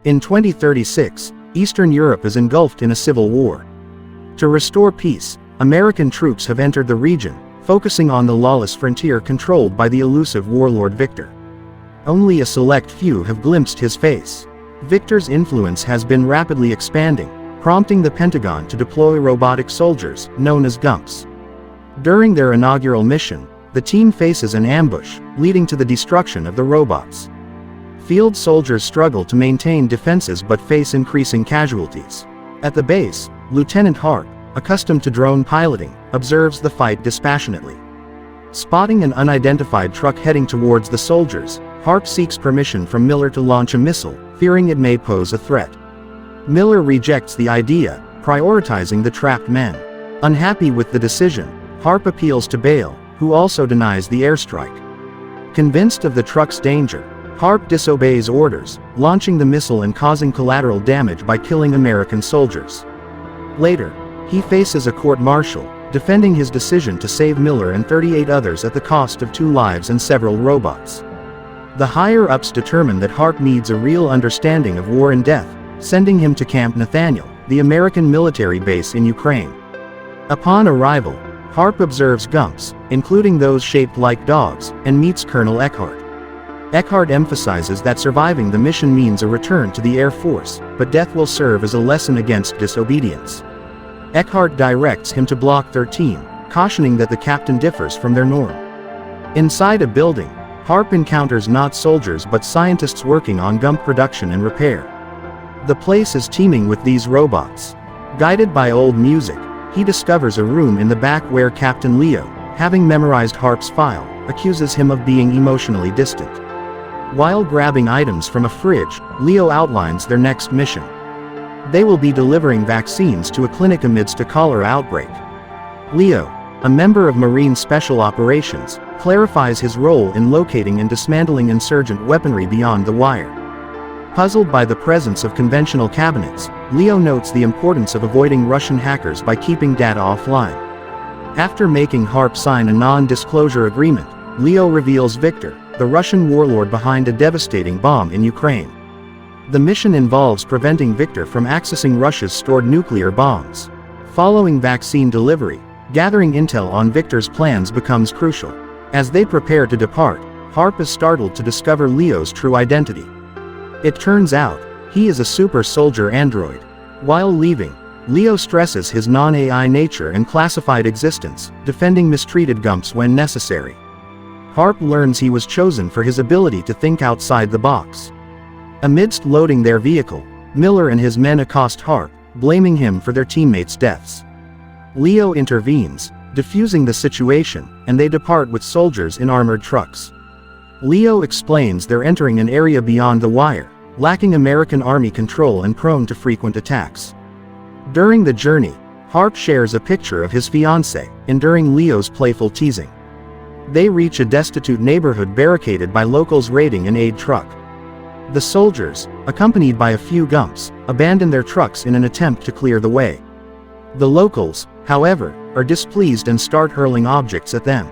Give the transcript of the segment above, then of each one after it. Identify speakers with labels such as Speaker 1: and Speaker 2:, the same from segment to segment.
Speaker 1: In 2036, Eastern Europe is engulfed in a civil war. To restore peace, American troops have entered the region, focusing on the lawless frontier controlled by the elusive warlord Victor. Only a select few have glimpsed his face. Victor's influence has been rapidly expanding, prompting the Pentagon to deploy robotic soldiers, known as GUMPs. During their inaugural mission, the team faces an ambush, leading to the destruction of the robots. Field soldiers struggle to maintain defenses but face increasing casualties. At the base, Lieutenant Harp, accustomed to drone piloting, observes the fight dispassionately. Spotting an unidentified truck heading towards the soldiers, Harp seeks permission from Miller to launch a missile, fearing it may pose a threat. Miller rejects the idea, prioritizing the trapped men. Unhappy with the decision, Harp appeals to Bale, who also denies the airstrike. Convinced of the truck's danger, Harp disobeys orders, launching the missile and causing collateral damage by killing American soldiers. Later, he faces a court-martial, defending his decision to save Miller and 38 others at the cost of 2 lives and several robots. The higher-ups determine that Harp needs a real understanding of war and death, sending him to Camp Nathaniel, the American military base in Ukraine. Upon arrival, Harp observes GUMPs, including those shaped like dogs, and meets Colonel Eckhart. Eckhart emphasizes that surviving the mission means a return to the Air Force, but death will serve as a lesson against disobedience. Eckhart directs him to Block 13, cautioning that the captain differs from their norm. Inside a building, Harp encounters not soldiers but scientists working on GUMP production and repair. The place is teeming with these robots. Guided by old music, he discovers a room in the back where Captain Leo, having memorized Harp's file, accuses him of being emotionally distant. While grabbing items from a fridge, Leo outlines their next mission. They will be delivering vaccines to a clinic amidst a cholera outbreak. Leo, a member of Marine Special Operations, clarifies his role in locating and dismantling insurgent weaponry beyond the wire. Puzzled by the presence of conventional cabinets, Leo notes the importance of avoiding Russian hackers by keeping data offline. After making Harp sign a non-disclosure agreement, Leo reveals Victor, the Russian warlord behind a devastating bomb in Ukraine. The mission involves preventing Victor from accessing Russia's stored nuclear bombs. Following vaccine delivery, gathering intel on Victor's plans becomes crucial. As they prepare to depart, Harp is startled to discover Leo's true identity. It turns out, he is a super soldier android. While leaving, Leo stresses his non-AI nature and classified existence, defending mistreated GUMPs when necessary. Harp learns he was chosen for his ability to think outside the box. Amidst loading their vehicle, Miller and his men accost Harp, blaming him for their teammates' deaths. Leo intervenes, diffusing the situation, and they depart with soldiers in armored trucks. Leo explains they're entering an area beyond the wire, lacking American Army control and prone to frequent attacks. During the journey, Harp shares a picture of his fiancée, enduring Leo's playful teasing. They reach a destitute neighborhood barricaded by locals raiding an aid truck. The soldiers, accompanied by a few GUMPs, abandon their trucks in an attempt to clear the way. The locals, however, are displeased and start hurling objects at them.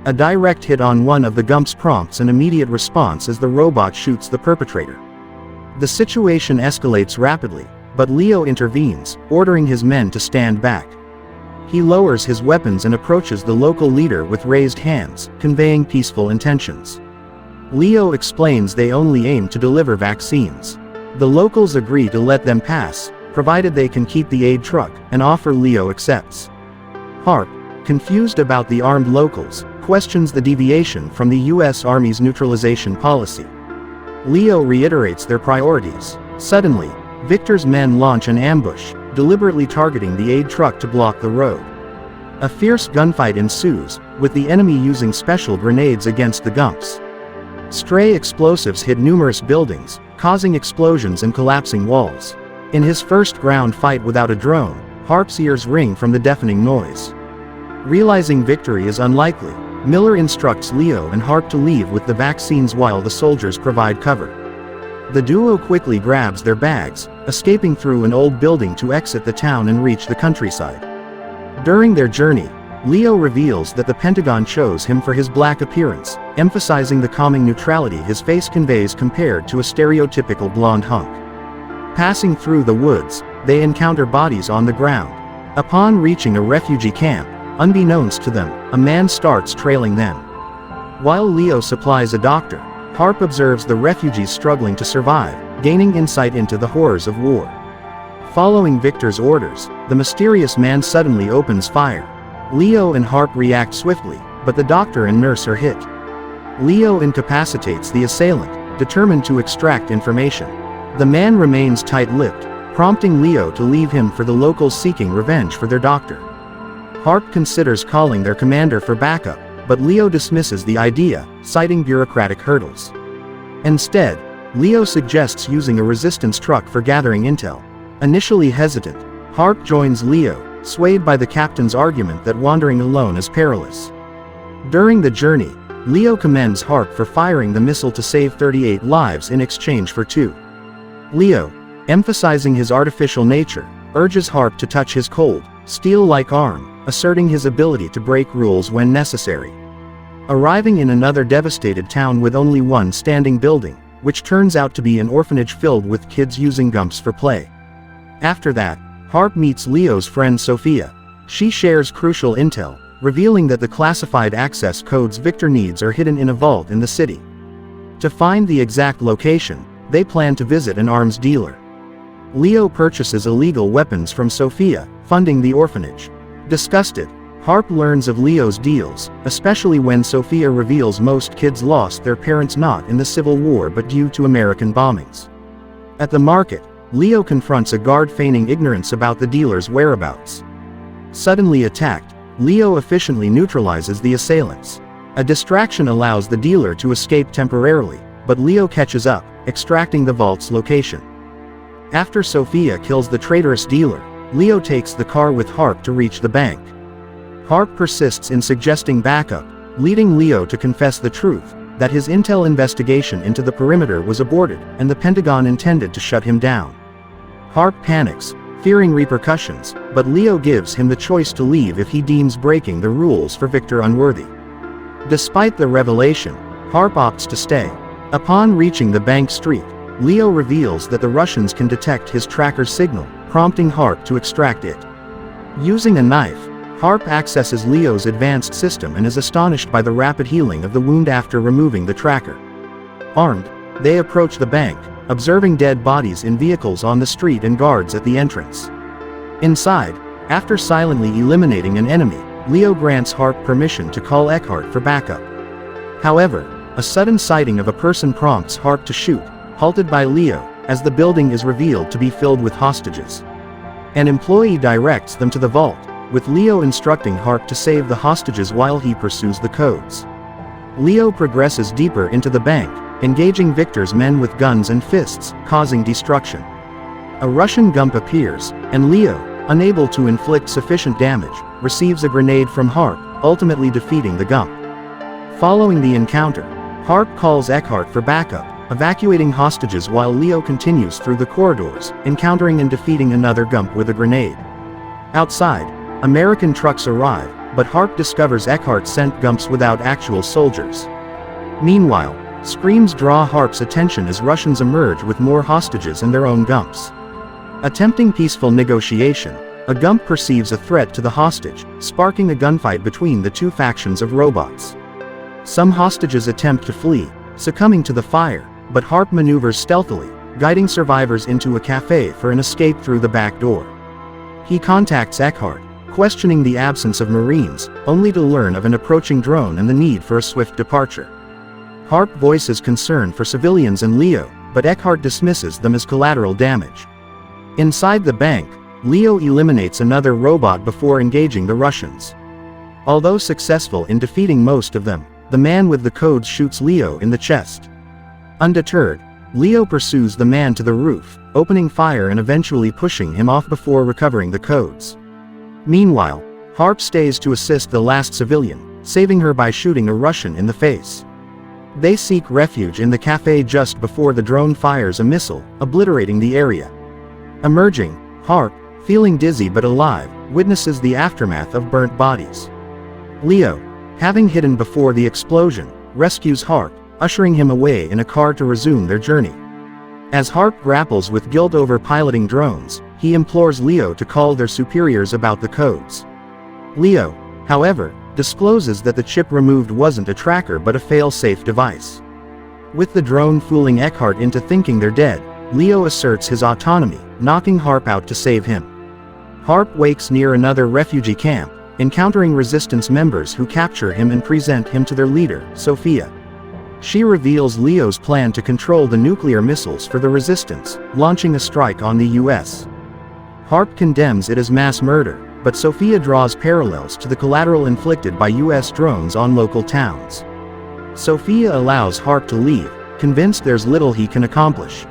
Speaker 1: A direct hit on one of the GUMPs prompts an immediate response as the robot shoots the perpetrator. The situation escalates rapidly, but Leo intervenes, ordering his men to stand back. He lowers his weapons and approaches the local leader with raised hands, conveying peaceful intentions. Leo explains they only aim to deliver vaccines. The locals agree to let them pass, provided they can keep the aid truck, an offer Leo accepts. Harp, confused about the armed locals, questions the deviation from the U.S. Army's neutralization policy. Leo reiterates their priorities. Suddenly, Victor's men launch an ambush, deliberately targeting the aid truck to block the road. A fierce gunfight ensues, with the enemy using special grenades against the GUMPs. Stray explosives hit numerous buildings, causing explosions and collapsing walls. In his first ground fight without a drone, Harp's ears ring from the deafening noise. Realizing victory is unlikely, Miller instructs Leo and Harp to leave with the vaccines while the soldiers provide cover. The duo quickly grabs their bags, escaping through an old building to exit the town and reach the countryside. During their journey, Leo reveals that the Pentagon chose him for his black appearance, emphasizing the calming neutrality his face conveys compared to a stereotypical blonde hunk. Passing through the woods, they encounter bodies on the ground. Upon reaching a refugee camp, unbeknownst to them, a man starts trailing them. While Leo supplies a doctor, Harp observes the refugees struggling to survive, gaining insight into the horrors of war. Following Victor's orders, the mysterious man suddenly opens fire. Leo and Harp react swiftly, but the doctor and nurse are hit. Leo incapacitates the assailant, determined to extract information. The man remains tight-lipped, prompting Leo to leave him for the locals seeking revenge for their doctor. Harp considers calling their commander for backup, but Leo dismisses the idea, citing bureaucratic hurdles. Instead, Leo suggests using a resistance truck for gathering intel. Initially hesitant, Harp joins Leo, swayed by the captain's argument that wandering alone is perilous. During the journey, Leo commends Harp for firing the missile to save 38 lives in exchange for 2. Leo, emphasizing his artificial nature, urges Harp to touch his cold, steel-like arm, asserting his ability to break rules when necessary. Arriving in another devastated town with only one standing building, which turns out to be an orphanage filled with kids using gumps for play. After that, Harp meets Leo's friend Sophia. She shares crucial intel, revealing that the classified access codes Victor needs are hidden in a vault in the city. To find the exact location, they plan to visit an arms dealer. Leo purchases illegal weapons from Sophia, funding the orphanage. Disgusted, Harp learns of Leo's deals, especially when Sophia reveals most kids lost their parents not in the Civil War but due to American bombings. At the market, Leo confronts a guard feigning ignorance about the dealer's whereabouts. Suddenly attacked, Leo efficiently neutralizes the assailants. A distraction allows the dealer to escape temporarily, but Leo catches up, extracting the vault's location. After Sophia kills the traitorous dealer, Leo takes the car with Harp to reach the bank. Harp persists in suggesting backup, leading Leo to confess the truth, that his intel investigation into the perimeter was aborted, and the Pentagon intended to shut him down. Harp panics, fearing repercussions, but Leo gives him the choice to leave if he deems breaking the rules for Victor unworthy. Despite the revelation, Harp opts to stay. Upon reaching the bank street, Leo reveals that the Russians can detect his tracker's signal, prompting Harp to extract it. Using a knife, Harp accesses Leo's advanced system and is astonished by the rapid healing of the wound after removing the tracker. Armed, they approach the bank, observing dead bodies in vehicles on the street and guards at the entrance. Inside, after silently eliminating an enemy, Leo grants Harp permission to call Eckhart for backup. However, a sudden sighting of a person prompts Harp to shoot, halted by Leo, as the building is revealed to be filled with hostages. An employee directs them to the vault, with Leo instructing Harp to save the hostages while he pursues the codes. Leo progresses deeper into the bank, engaging Victor's men with guns and fists, causing destruction. A Russian gump appears, and Leo, unable to inflict sufficient damage, receives a grenade from Harp, ultimately defeating the gump. Following the encounter, Harp calls Eckhart for backup, evacuating hostages while Leo continues through the corridors, encountering and defeating another gump with a grenade. Outside, American trucks arrive, but Harp discovers Eckhart sent gumps without actual soldiers. Meanwhile, screams draw Harp's attention as Russians emerge with more hostages and their own gumps. Attempting peaceful negotiation, a gump perceives a threat to the hostage, sparking a gunfight between the two factions of robots. Some hostages attempt to flee, succumbing to the fire, but Harp maneuvers stealthily, guiding survivors into a cafe for an escape through the back door. He contacts Eckhart, questioning the absence of Marines, only to learn of an approaching drone and the need for a swift departure. Harp voices concern for civilians and Leo, but Eckhart dismisses them as collateral damage. Inside the bank, Leo eliminates another robot before engaging the Russians. Although successful in defeating most of them, the man with the codes shoots Leo in the chest. Undeterred, Leo pursues the man to the roof, opening fire and eventually pushing him off before recovering the codes. Meanwhile, Harp stays to assist the last civilian, saving her by shooting a Russian in the face. They seek refuge in the cafe just before the drone fires a missile, obliterating the area. Emerging, Harp, feeling dizzy but alive, witnesses the aftermath of burnt bodies. Leo, having hidden before the explosion, rescues Harp, ushering him away in a car to resume their journey. As Harp grapples with guilt over piloting drones, he implores Leo to call their superiors about the codes. Leo, however, discloses that the chip removed wasn't a tracker but a fail-safe device. With the drone fooling Eckhart into thinking they're dead, Leo asserts his autonomy, knocking Harp out to save him. Harp wakes near another refugee camp, encountering resistance members who capture him and present him to their leader, Sophia. She reveals Leo's plan to control the nuclear missiles for the resistance, launching a strike on the US. Harp condemns it as mass murder, but Sophia draws parallels to the collateral inflicted by US drones on local towns. Sophia allows Harp to leave, convinced there's little he can accomplish.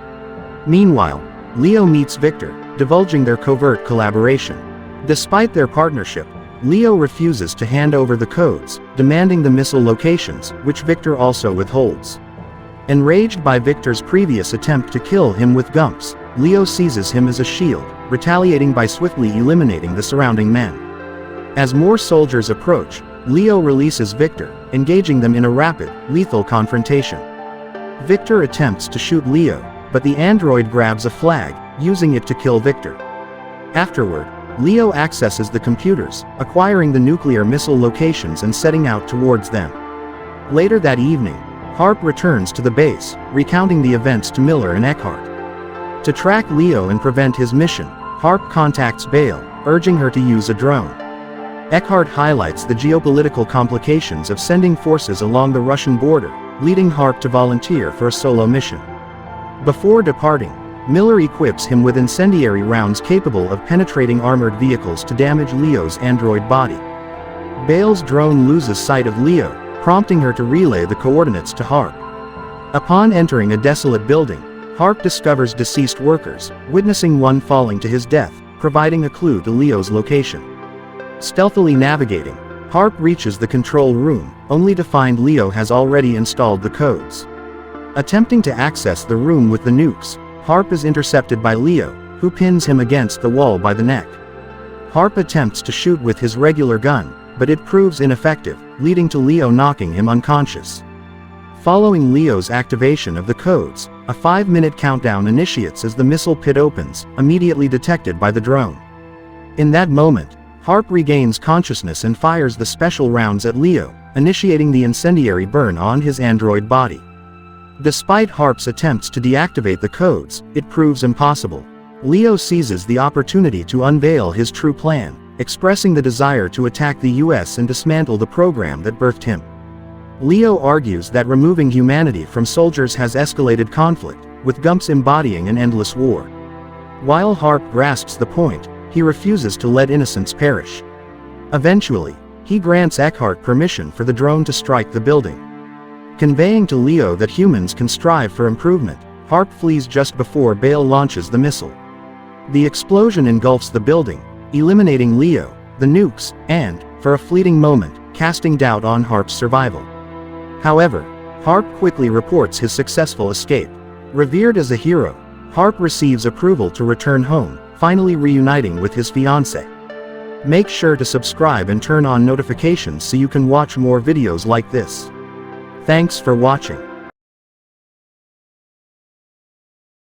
Speaker 1: Meanwhile, Leo meets Victor, divulging their covert collaboration. Despite their partnership, Leo refuses to hand over the codes, demanding the missile locations, which Victor also withholds. Enraged by Victor's previous attempt to kill him with Gumps, Leo seizes him as a shield, retaliating by swiftly eliminating the surrounding men. As more soldiers approach, Leo releases Victor, engaging them in a rapid, lethal confrontation. Victor attempts to shoot Leo, but the android grabs a flag, using it to kill Victor. Afterward, Leo accesses the computers, acquiring the nuclear missile locations and setting out towards them. Later that evening, Harp returns to the base, recounting the events to Miller and Eckhart. To track Leo and prevent his mission, Harp contacts Bale, urging her to use a drone. Eckhart highlights the geopolitical complications of sending forces along the Russian border, leading Harp to volunteer for a solo mission. Before departing, Miller equips him with incendiary rounds capable of penetrating armored vehicles to damage Leo's android body. Bale's drone loses sight of Leo, prompting her to relay the coordinates to Harp. Upon entering a desolate building, Harp discovers deceased workers, witnessing one falling to his death, providing a clue to Leo's location. Stealthily navigating, Harp reaches the control room, only to find Leo has already installed the codes. Attempting to access the room with the nukes, Harp is intercepted by Leo, who pins him against the wall by the neck. Harp attempts to shoot with his regular gun, but it proves ineffective, leading to Leo knocking him unconscious. Following Leo's activation of the codes, a 5-minute countdown initiates as the missile pit opens, immediately detected by the drone. In that moment, Harp regains consciousness and fires the special rounds at Leo, initiating the incendiary burn on his android body. Despite Harp's attempts to deactivate the codes, it proves impossible. Leo seizes the opportunity to unveil his true plan, expressing the desire to attack the US and dismantle the program that birthed him. Leo argues that removing humanity from soldiers has escalated conflict, with Gumps embodying an endless war. While Harp grasps the point, he refuses to let innocents perish. Eventually, he grants Eckhart permission for the drone to strike the building. Conveying to Leo that humans can strive for improvement, Harp flees just before Bale launches the missile. The explosion engulfs the building, eliminating Leo, the nukes, and, for a fleeting moment, casting doubt on Harp's survival. However, Harp quickly reports his successful escape. Revered as a hero, Harp receives approval to return home, finally reuniting with his fiancée. Make sure to subscribe and turn on notifications so you can watch more videos like this. Thanks for watching.